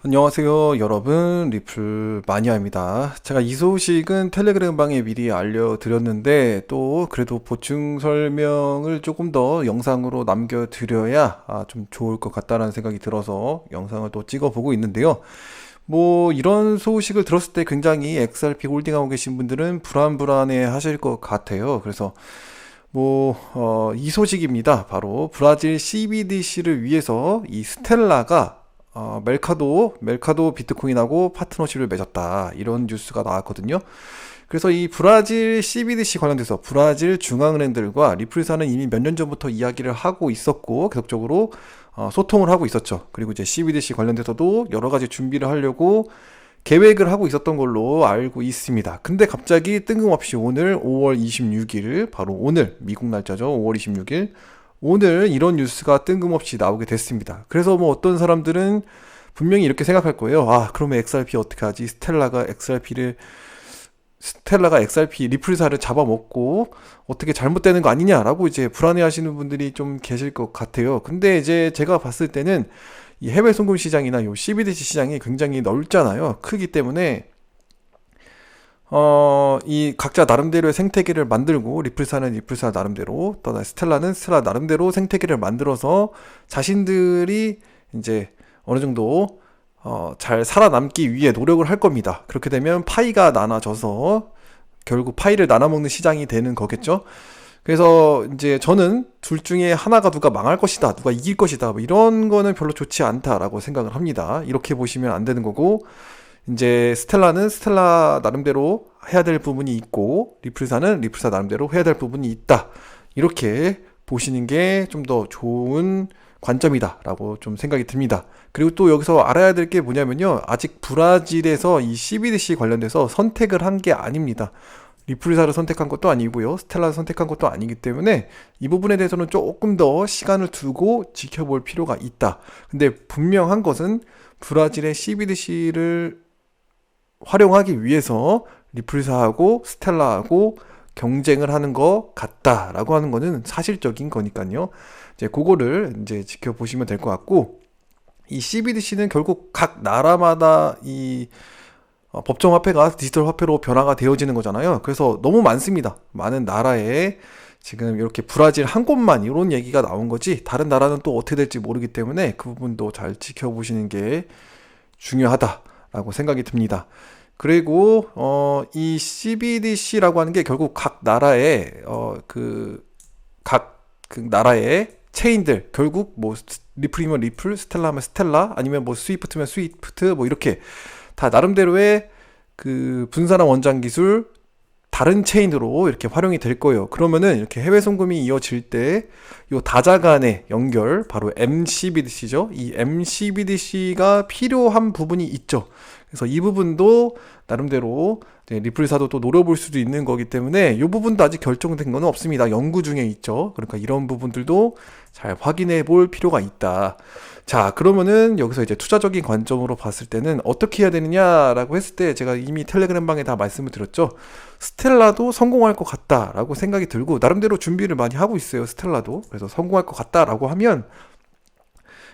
안녕하세요 여러분, 리플 마니아입니다. 제가 이 소식은 텔레그램 방에 미리 알려드렸는데 또 그래도 보충 설명을 조금 더 영상으로 남겨드려야 좀 좋을 것 같다는 생각이 들어서 영상을 또 찍어보고 있는데요. 뭐 이런 소식을 들었을 때 굉장히 XRP 홀딩하고 계신 분들은 불안불안해 하실 것 같아요. 그래서 이 소식입니다. 바로 브라질 CBDC를 위해서 이 스텔라가 멜카도 비트코인하고 파트너십을 맺었다. 이런 뉴스가 나왔거든요. 그래서 이 브라질 CBDC 관련돼서 브라질 중앙은행들과 리플사는 이미 몇 년 전부터 이야기를 하고 있었고 계속적으로 소통을 하고 있었죠. 그리고 이제 CBDC 관련돼서도 여러 가지 준비를 하려고 계획을 하고 있었던 걸로 알고 있습니다. 근데 갑자기 뜬금없이 오늘 5월 26일, 바로 오늘 미국 날짜죠. 5월 26일 오늘 이런 뉴스가 뜬금없이 나오게 됐습니다. 그래서 뭐 어떤 사람들은 분명히 이렇게 생각할 거예요. 그러면 XRP 어떻게 하지? 스텔라가 XRP 리플사를 잡아먹고 어떻게 잘못되는 거 아니냐라고 이제 불안해하시는 분들이 좀 계실 것 같아요. 근데 이제 제가 봤을 때는 이 해외 송금 시장이나 요 CBDC 시장이 굉장히 넓잖아요. 크기 때문에 이 각자 나름대로의 생태계를 만들고, 리플사는 리플사 나름대로, 또 스텔라는 스텔라 나름대로 생태계를 만들어서 자신들이 이제 어느 정도 잘 살아남기 위해 노력을 할 겁니다. 그렇게 되면 파이가 나눠져서 결국 파이를 나눠먹는 시장이 되는 거겠죠. 그래서 이제 저는 둘 중에 하나가 누가 망할 것이다, 누가 이길 것이다, 뭐 이런 거는 별로 좋지 않다라고 생각을 합니다. 이렇게 보시면 안 되는 거고, 이제 스텔라는 스텔라 나름대로 해야 될 부분이 있고, 리플사는 리플사 나름대로 해야 될 부분이 있다. 이렇게 보시는 게 좀 더 좋은 관점이다라고 좀 생각이 듭니다. 그리고 또 여기서 알아야 될 게 뭐냐면요. 아직 브라질에서 이 CBDC 관련돼서 선택을 한 게 아닙니다. 리플사를 선택한 것도 아니고요. 스텔라를 선택한 것도 아니기 때문에 이 부분에 대해서는 조금 더 시간을 두고 지켜볼 필요가 있다. 근데 분명한 것은 브라질의 CBDC를 활용하기 위해서 리플사하고 스텔라하고 경쟁을 하는 것 같다라고 하는 거는 사실적인 거니까요. 이제 그거를 이제 지켜보시면 될 것 같고, 이 CBDC는 결국 각 나라마다 이 법정 화폐가 디지털 화폐로 변화가 되어지는 거잖아요. 그래서 너무 많습니다. 많은 나라에 지금 이렇게 브라질 한 곳만 이런 얘기가 나온 거지, 다른 나라는 또 어떻게 될지 모르기 때문에 그 부분도 잘 지켜보시는 게 중요하다라고 생각이 듭니다. 그리고 이 CBDC라고 하는 게 결국 각 나라의 그 나라의 체인들, 결국 뭐 리플이면 리플, 스텔라면 스텔라, 아니면 뭐 스위프트면 스위프트, 뭐 이렇게 다 나름대로의 그 분산화 원장 기술 다른 체인으로 이렇게 활용이 될 거예요. 그러면은 이렇게 해외 송금이 이어질 때 요 다자 간의 연결, 바로 MCBDC죠. 이 MCBDC가 필요한 부분이 있죠. 그래서 이 부분도 나름대로 리플사도 또 노려볼 수도 있는 거기 때문에 이 부분도 아직 결정된 건 없습니다. 연구 중에 있죠. 그러니까 이런 부분들도 잘 확인해 볼 필요가 있다. 자, 그러면은 여기서 이제 투자적인 관점으로 봤을 때는 어떻게 해야 되느냐라고 했을 때, 제가 이미 텔레그램 방에 다 말씀을 드렸죠. 스텔라도 성공할 것 같다라고 생각이 들고, 나름대로 준비를 많이 하고 있어요. 스텔라도. 그래서 성공할 것 같다라고 하면,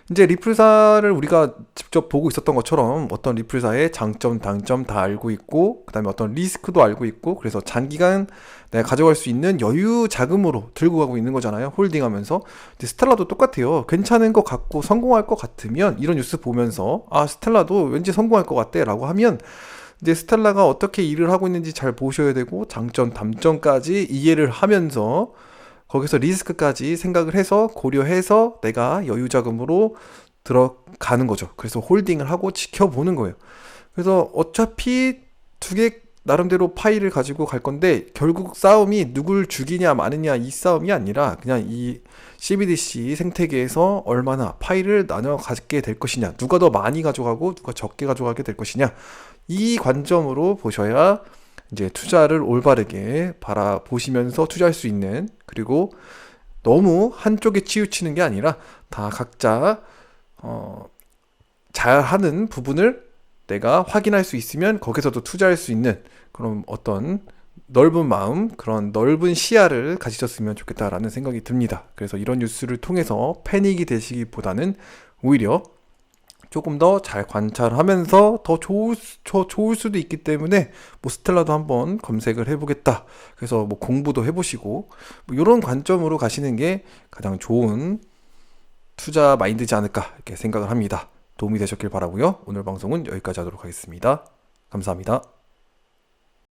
이제 리플사를 우리가 직접 보고 있었던 것처럼 어떤 리플사의 장점, 단점 다 알고 있고, 그 다음에 어떤 리스크도 알고 있고, 그래서 장기간 내가 가져갈 수 있는 여유 자금으로 들고 가고 있는 거잖아요. 홀딩하면서. 근데 스텔라도 똑같아요. 괜찮은 것 같고 성공할 것 같으면, 이런 뉴스 보면서 스텔라도 왠지 성공할 것 같대 라고 하면, 이제 스텔라가 어떻게 일을 하고 있는지 잘 보셔야 되고, 장점, 단점까지 이해를 하면서 거기서 리스크까지 생각을 해서 고려해서 내가 여유 자금으로 들어가는 거죠. 그래서 홀딩을 하고 지켜보는 거예요. 그래서 어차피 두 개 나름대로 파이를 가지고 갈 건데, 결국 싸움이 누굴 죽이냐 마느냐 이 싸움이 아니라 그냥 이 CBDC 생태계에서 얼마나 파이를 나눠 가지게 될 것이냐, 누가 더 많이 가져가고 누가 적게 가져가게 될 것이냐, 이 관점으로 보셔야 이제 투자를 올바르게 바라보시면서 투자할 수 있는, 그리고 너무 한쪽에 치우치는 게 아니라 다 각자 잘하는 부분을 내가 확인할 수 있으면 거기서도 투자할 수 있는 그런 어떤 넓은 마음, 그런 넓은 시야를 가지셨으면 좋겠다라는 생각이 듭니다. 그래서 이런 뉴스를 통해서 패닉이 되시기보다는 오히려 조금 더 잘 관찰하면서 더 좋을 수도 있기 때문에 뭐 스텔라도 한번 검색을 해보겠다. 그래서 뭐 공부도 해보시고 뭐 이런 관점으로 가시는 게 가장 좋은 투자 마인드지 않을까 이렇게 생각을 합니다. 도움이 되셨길 바라고요. 오늘 방송은 여기까지 하도록 하겠습니다. 감사합니다.